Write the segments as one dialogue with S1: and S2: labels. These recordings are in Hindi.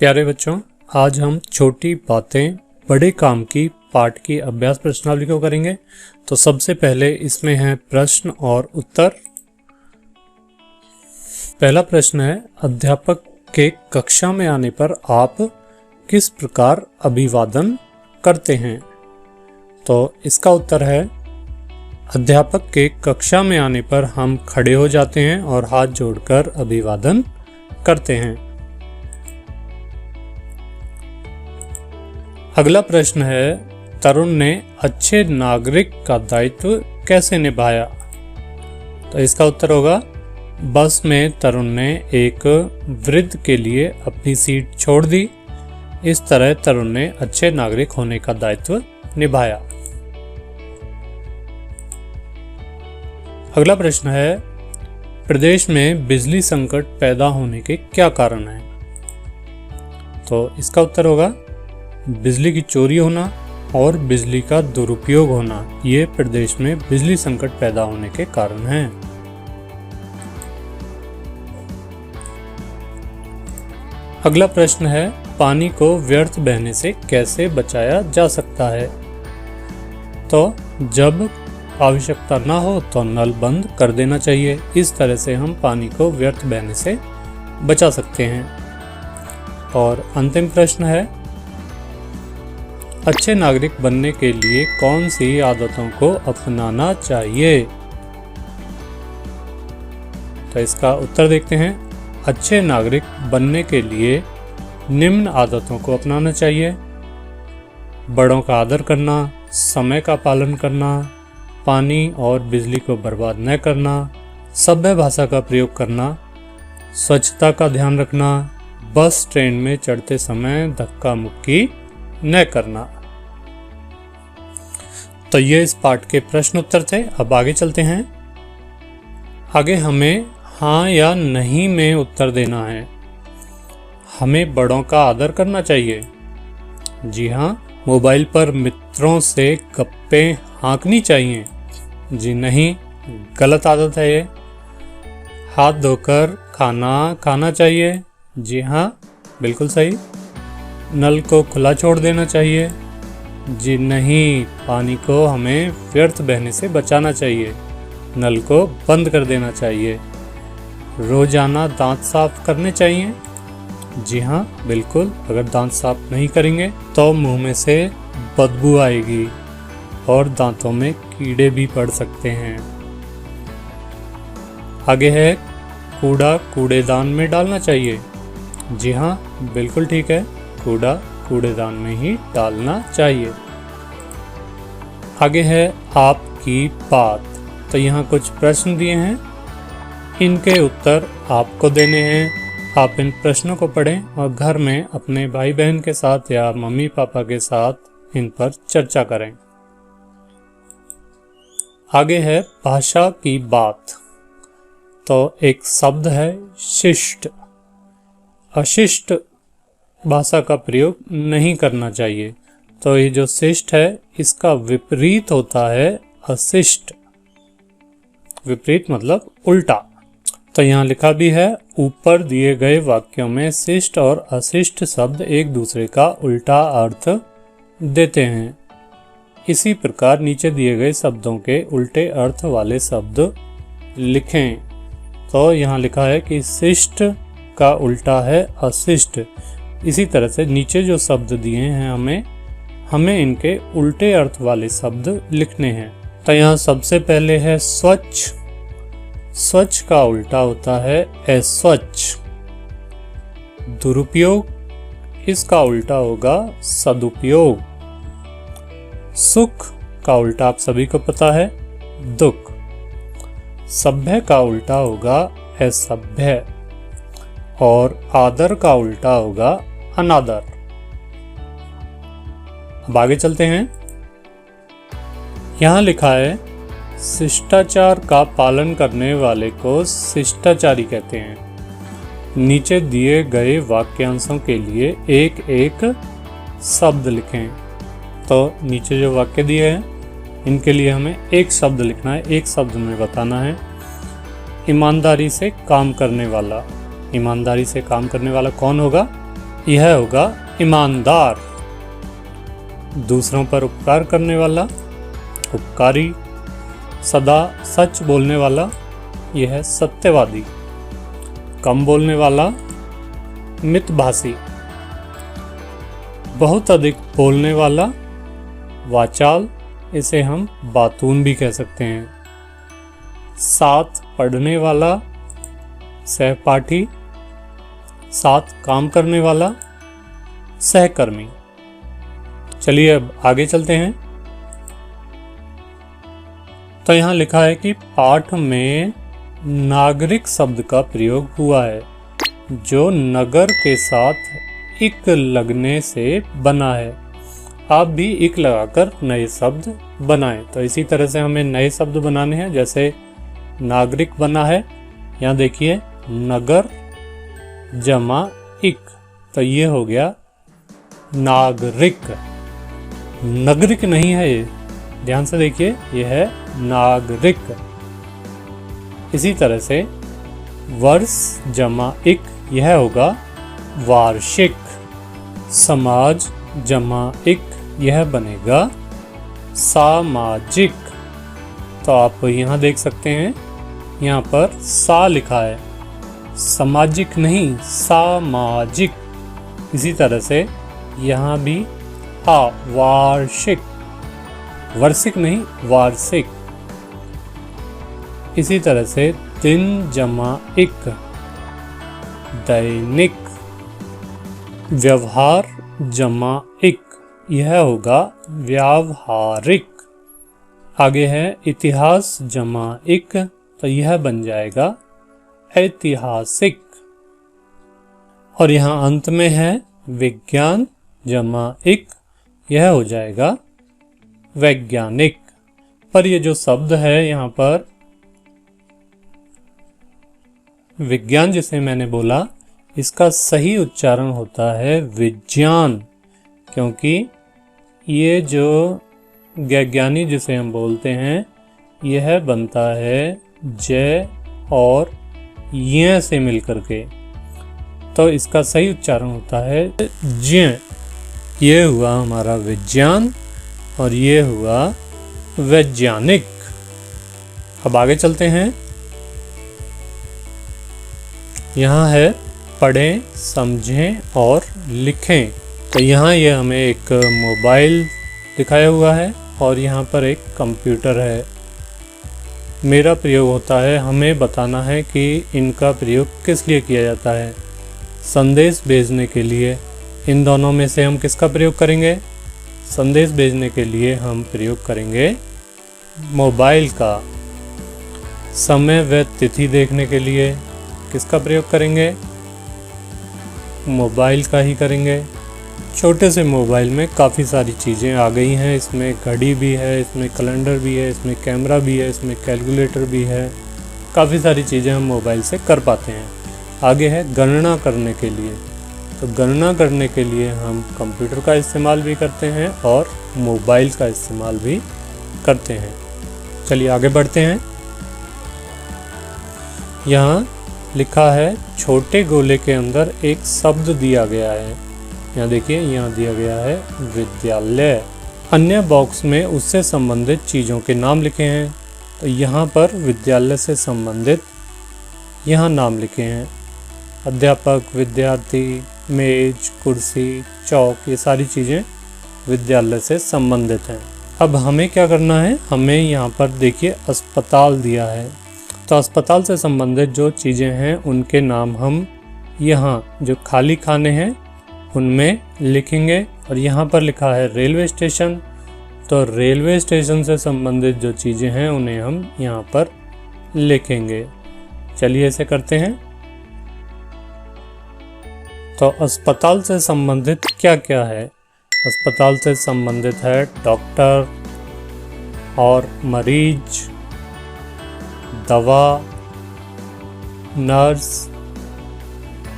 S1: प्यारे बच्चों, आज हम छोटी बातें बड़े काम की पाठ की अभ्यास प्रश्नावली को करेंगे। तो सबसे पहले इसमें है प्रश्न और उत्तर। पहला प्रश्न है, अध्यापक के कक्षा में आने पर आप किस प्रकार अभिवादन करते हैं? तो इसका उत्तर है, अध्यापक के कक्षा में आने पर हम खड़े हो जाते हैं और हाथ जोड़कर अभिवादन करते हैं। अगला प्रश्न है, तरुण ने अच्छे नागरिक का दायित्व कैसे निभाया? तो इसका उत्तर होगा, बस में तरुण ने एक वृद्ध के लिए अपनी सीट छोड़ दी। इस तरह तरुण ने अच्छे नागरिक होने का दायित्व निभाया। अगला प्रश्न है, प्रदेश में बिजली संकट पैदा होने के क्या कारण हैं? तो इसका उत्तर होगा, बिजली की चोरी होना और बिजली का दुरुपयोग होना, ये प्रदेश में बिजली संकट पैदा होने के कारण हैं। अगला प्रश्न है, पानी को व्यर्थ बहने से कैसे बचाया जा सकता है? तो जब आवश्यकता ना हो तो नल बंद कर देना चाहिए। इस तरह से हम पानी को व्यर्थ बहने से बचा सकते हैं। और अंतिम प्रश्न है, अच्छे नागरिक बनने के लिए कौन सी आदतों को अपनाना चाहिए? तो इसका उत्तर देखते हैं। अच्छे नागरिक बनने के लिए निम्न आदतों को अपनाना चाहिए: बड़ों का आदर करना, समय का पालन करना, पानी और बिजली को बर्बाद न करना, सभ्य भाषा का प्रयोग करना, स्वच्छता का ध्यान रखना, बस ट्रेन में चढ़ते समय धक्का मुक्की न करना। तो ये इस पाठ के प्रश्न उत्तर थे। अब आगे चलते हैं। आगे हमें हाँ या नहीं में उत्तर देना है। हमें बड़ों का आदर करना चाहिए। जी हाँ। मोबाइल पर मित्रों से गप्पे हाँकनी चाहिए। जी नहीं, गलत आदत है ये। हाथ धोकर खाना खाना चाहिए। जी हाँ, बिल्कुल सही। नल को खुला छोड़ देना चाहिए। जी नहीं, पानी को हमें व्यर्थ बहने से बचाना चाहिए। नल को बंद कर देना चाहिए। रोजाना दांत साफ करने चाहिए। जी हाँ, बिल्कुल। अगर दांत साफ नहीं करेंगे तो मुंह में से बदबू आएगी और दांतों में कीड़े भी पड़ सकते हैं। आगे है, कूड़ा कूड़ेदान में डालना चाहिए। जी हाँ, बिल्कुल ठीक है। कूड़ा कूड़ेदान में ही डालना चाहिए। आगे है, आपकी बात। तो यहाँ कुछ प्रश्न दिए हैं, इनके उत्तर आपको देने हैं। आप इन प्रश्नों को पढ़ें और घर में अपने भाई बहन के साथ या मम्मी पापा के साथ इन पर चर्चा करें। आगे है, भाषा की बात। तो एक शब्द है शिष्ट। अशिष्ट भाषा का प्रयोग नहीं करना चाहिए। तो ये जो शिष्ट है, इसका विपरीत होता है अशिष्ट। विपरीत मतलब उल्टा। तो यहाँ लिखा भी है, ऊपर दिए गए वाक्यों में शिष्ट और अशिष्ट शब्द एक दूसरे का उल्टा अर्थ देते हैं। इसी प्रकार नीचे दिए गए शब्दों के उल्टे अर्थ वाले शब्द लिखें। तो यहाँ लिखा है कि शिष्ट का उल्टा है अशिष्ट। इसी तरह से नीचे जो शब्द दिए हैं हमें इनके उल्टे अर्थ वाले शब्द लिखने हैं। तो यहाँ सबसे पहले है स्वच्छ। स्वच्छ का उल्टा होता है अस्वच्छ। दुरुपयोग, इसका उल्टा होगा सदुपयोग। सुख का उल्टा आप सभी को पता है, दुख। सभ्य का उल्टा होगा असभ्य और आदर का उल्टा होगा अनादर। अब आगे चलते हैं। यहां लिखा है, शिष्टाचार का पालन करने वाले को शिष्टाचारी कहते हैं। नीचे दिए गए वाक्यांशों के लिए एक एक शब्द लिखें। तो नीचे जो वाक्य दिए हैं इनके लिए हमें एक शब्द लिखना है, एक शब्द में बताना है। ईमानदारी से काम करने वाला। ईमानदारी से काम करने वाला कौन होगा? यह होगा ईमानदार। दूसरों पर उपकार करने वाला, उपकारी। सदा सच बोलने वाला, यह है सत्यवादी। कम बोलने वाला, मितभाषी। बहुत अधिक बोलने वाला, वाचाल, इसे हम बातून भी कह सकते हैं। साथ पढ़ने वाला, सहपाठी। साथ काम करने वाला, सहकर्मी। चलिए अब आगे चलते हैं। तो यहाँ लिखा है कि पाठ में नागरिक शब्द का प्रयोग हुआ है जो नगर के साथ इक लगने से बना है। आप भी इक लगाकर नए शब्द बनाएं। तो इसी तरह से हमें नए शब्द बनाने हैं। जैसे नागरिक बना है, यहाँ देखिए नगर जमा इक, तो ये हो गया नागरिक। नगरिक नहीं है ये, ध्यान से देखिए, ये है नागरिक। इसी तरह से वर्ष जमा इक, यह होगा वार्षिक। समाज जमा इक, यह बनेगा सामाजिक। तो आप यहाँ देख सकते हैं, यहाँ पर सा लिखा है, सामाजिक नहीं, सामाजिक। इसी तरह से यहाँ भी वार्षिक, वार्षिक नहीं, वार्षिक। इसी तरह से दिन जमा इक, दैनिक। व्यवहार जमा इक, यह होगा व्यावहारिक। आगे है इतिहास जमा इक, तो यह बन जाएगा ऐतिहासिक। और यहाँ अंत में है विज्ञान जमा इक, यह हो जाएगा वैज्ञानिक। पर ये जो शब्द है यहाँ पर विज्ञान जिसे मैंने बोला, इसका सही उच्चारण होता है विज्ञान, क्योंकि ये जो वैज्ञानिक जिसे हम बोलते हैं, यह बनता है जय और य से मिलकर के, तो इसका सही उच्चारण होता है ज्य। ये हुआ हमारा विज्ञान और ये हुआ वैज्ञानिक। अब आगे चलते हैं। यहाँ है पढ़ें, समझें और लिखें। तो यहाँ ये हमें एक मोबाइल दिखाया हुआ है और यहाँ पर एक कंप्यूटर है। मेरा प्रयोग होता है, हमें बताना है कि इनका प्रयोग किस लिए किया जाता है। संदेश भेजने के लिए। इन दोनों में से हम किसका प्रयोग करेंगे? संदेश भेजने के लिए हम प्रयोग करेंगे मोबाइल का। समय व तिथि देखने के लिए किसका प्रयोग करेंगे? मोबाइल का ही करेंगे। छोटे से मोबाइल में काफ़ी सारी चीज़ें आ गई हैं। इसमें घड़ी भी है, इसमें कैलेंडर भी है, इसमें कैमरा भी है, इसमें कैलकुलेटर भी है। काफ़ी सारी चीज़ें हम मोबाइल से कर पाते हैं। आगे है गणना करने के लिए। तो गणना करने के लिए हम कंप्यूटर का इस्तेमाल भी करते हैं और मोबाइल का इस्तेमाल भी करते हैं। चलिए आगे बढ़ते हैं। यहाँ लिखा है छोटे गोले के अंदर एक शब्द दिया गया है। यहाँ देखिए, यहाँ दिया गया है विद्यालय। अन्य बॉक्स में उससे संबंधित चीज़ों के नाम लिखे हैं। तो यहाँ पर विद्यालय से संबंधित यहाँ नाम लिखे हैं। अध्यापक, विद्यार्थी, मेज, कुर्सी, चौक, ये सारी चीज़ें विद्यालय से संबंधित हैं। अब हमें क्या करना है? हमें यहाँ पर देखिए अस्पताल दिया है। तो अस्पताल से संबंधित जो चीज़ें हैं उनके नाम हम यहाँ जो खाली खाने हैं उनमें लिखेंगे। और यहाँ पर लिखा है रेलवे स्टेशन। तो रेलवे स्टेशन से संबंधित जो चीज़ें हैं उन्हें हम यहाँ पर लिखेंगे। चलिए ऐसे करते हैं। तो अस्पताल से संबंधित क्या क्या है? अस्पताल से संबंधित है डॉक्टर और मरीज, दवा, नर्स,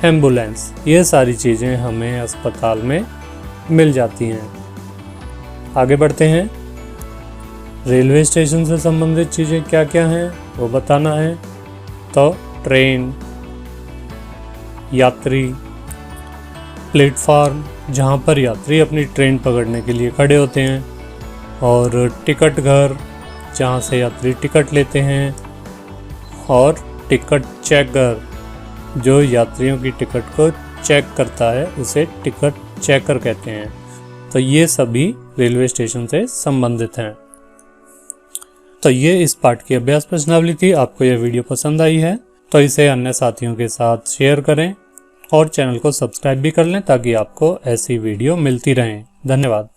S1: एम्बुलेंस, ये सारी चीज़ें हमें अस्पताल में मिल जाती हैं। आगे बढ़ते हैं। रेलवे स्टेशन से संबंधित चीज़ें क्या क्या हैं वो बताना है। तो ट्रेन, यात्री, प्लेटफार्म जहाँ पर यात्री अपनी ट्रेन पकड़ने के लिए खड़े होते हैं, और टिकट घर जहाँ से यात्री टिकट लेते हैं, और टिकट चेकर जो यात्रियों की टिकट को चेक करता है उसे टिकट चेकर कहते हैं। तो ये सभी रेलवे स्टेशन से संबंधित हैं। तो ये इस पाठ की अभ्यास प्रश्नावली थी। आपको यह वीडियो पसंद आई है तो इसे अन्य साथियों के साथ शेयर करें और चैनल को सब्सक्राइब भी कर लें ताकि आपको ऐसी वीडियो मिलती रहें। धन्यवाद।